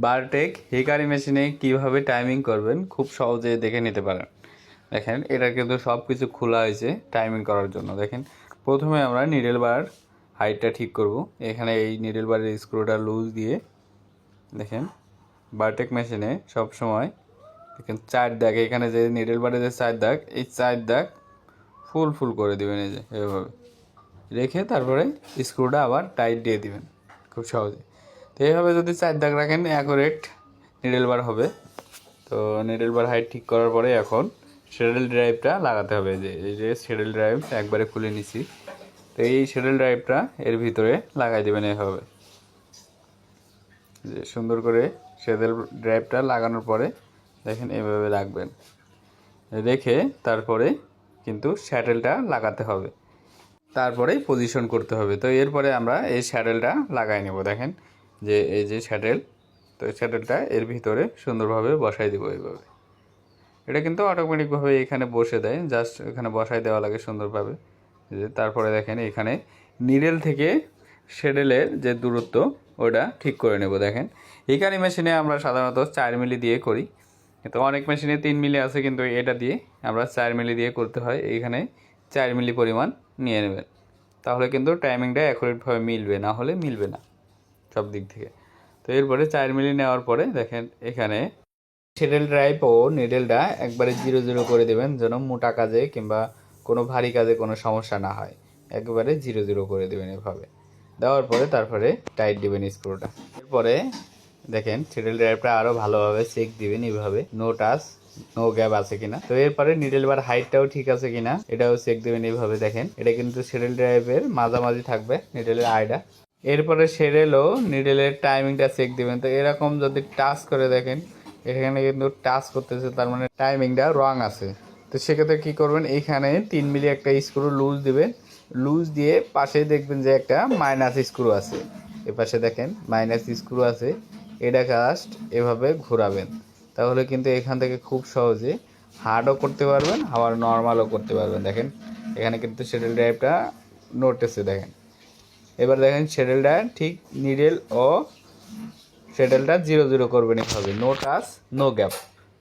বারটেক Hikari মেশিনে কিভাবে timing করবেন খুব সহজে দেখে নিতে পারেন। দেখেন এটা কিন্তু সব কিছু খোলা হয়েছে টাইমিং করার জন্য। দেখেন প্রথমে আমরা নিডেল বার হাইটটা ঠিক করব। এখানে এই নিডেল বারের স্ক্রুটা লুজ দিয়ে দেখেন বারটেক মেশিনে সব সময় দেখেন 4 দাগ, এখানে যে নিডেল বারের যে 4 দাগ, এই 4 দাগ ফুল ফুল করে দিবেন এই যে এভাবে রেখে তারপরে স্ক্রুটা আবার টাইট দিয়ে দিবেন খুব সহজে। তো এইভাবে যদি 4 দাগ রাখেন অ্যাকুরেট নিডেল বার হবে। তো নিডেল বার হাইট ঠিক করার পরে এখন শ্যাডেল ড্রাইভটা লাগাতে হবে। যে এই যে শ্যাডেল ড্রাইভ একবারে খুলে নিছি, তো এই শ্যাডেল ড্রাইভটা এর ভিতরে লাগাই দেবেন এভাবে। যে সুন্দর করে শ্যাডেল ড্রাইভটা লাগানোর পরে দেখেন এভাবে রাখবেন, রেখে তারপরে কিন্তু শ্যাডেলটা লাগাতে হবে, তারপরে পজিশন করতে হবে। তো এরপরে আমরা এই শ্যাডেলটা লাগাই নেব। দেখেন যে এই যে শ্যাডেল, তো শ্যাডেলটা এর ভিতরে সুন্দরভাবে বসাই দেবো এইভাবে। এটা কিন্তু অটোমেটিকভাবে এখানে বসে দেয়, জাস্ট এখানে বসাই দেওয়া লাগে সুন্দরভাবে। যে তারপরে দেখেন এখানে নিডেল থেকে শ্যাডেলের যে দূরত্ব ওটা ঠিক করে নেব। দেখেন হিকারি মেশিনে আমরা সাধারণত 4 মিলি দিয়ে করি, কিন্তু অনেক মেশিনে 3 মিলি আছে, কিন্তু এটা দিয়ে আমরা 4 মিলি দিয়ে করতে হয়। এইখানে 4 মিলি পরিমাণ নিয়ে নেবেন, তাহলে কিন্তু টাইমিংটা অ্যাকুরেটভাবে মিলবে, না হলে মিলবে না সব দিক থেকে। তো এরপরে 4 মিলি নেওয়ার পরে দেখেন এখানে শ্যাডেল ড্রাইভ ও নিডেলটা একবারে 0 0 করে দেবেন, যেন মোটা কাজে কিংবা কোনো ভারী কাজে কোনো সমস্যা না হয়। একবারে 0 0 করে দেবেন এভাবে। দেওয়ার পরে তারপরে টাইট দিবেন স্ক্রুটা। এরপরে দেখেন শ্যাডেল ড্রাইভটা আরও ভালোভাবে চেক দিবেন এইভাবে, নো টাচ নো গ্যাপ আছে কিনা। তো এরপরে নিডেল বার হাইটটাও ঠিক আছে কিনা এটাও চেক দেবেন এইভাবে। দেখেন এটা কিন্তু শ্যাডেল ড্রাইভের মাঝামাঝি থাকবে নিডেলের আইটা। এরপরে শ্যাডেল ও নিডেলের টাইমিংটা চেক দিবেন। তো এরকম যদি টাচ করে দেখেন এখানে কিন্তু টাচ করতেছে, তার মানে টাইমিংটা রং আছে। তো সেক্ষেত্রে কী করবেন, এইখানে 3 মিলি একটা স্ক্রু লুজ দিবেন, লুজ দিয়ে পাশে দেখবেন যে একটা মাইনাস স্ক্রু আছে, এ পাশে দেখেন মাইনাস স্ক্রু আছে, এটা জাস্ট এভাবে ঘোরাবেন। তাহলে কিন্তু এখান থেকে খুব সহজে হার্ডও করতে পারবেন আবার নর্মালও করতে পারবেন। দেখেন এখানে কিন্তু শ্যাডেল ড্রাইভটা নড়তেছে দেখেন। এবার দেখেন শ্যাডেলটা ঠিক নিডেল ও শ্যাডেলটা 0 0 করবেন এইভাবে, নো টাচ নো গ্যাপ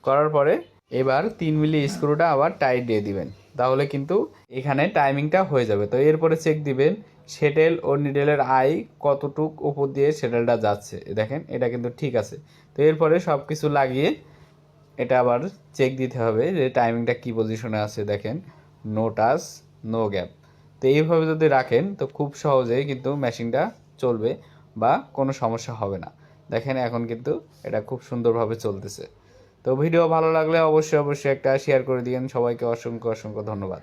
করার পরে এবার 3 মিলি স্ক্রুটা আবার টাইট দিয়ে দিবেন, তাহলে কিন্তু এখানে টাইমিংটা হয়ে যাবে। তো এরপরে চেক দিবেন শ্যাডেল ও নিডেলের আই কতটুক উপর দিয়ে শ্যাডেলটা যাচ্ছে। দেখেন এটা কিন্তু ঠিক আছে। তো এরপরে সব কিছু লাগিয়ে এটা আবার চেক দিতে হবে যে টাইমিংটা কী পজিশনে আছে। দেখেন নো টাচ নো গ্যাপ। তো এইভাবে যদি রাখেন তো খুব সহজেই কিন্তু মেশিনটা চলবে বা কোনো সমস্যা হবে না। দেখেন এখন কিন্তু এটা খুব সুন্দরভাবে চলতেছে। তো ভিডিও ভালো লাগলে অবশ্যই একটা শেয়ার করে দিবেন। সবাইকে অসংখ্য অসংখ্য ধন্যবাদ।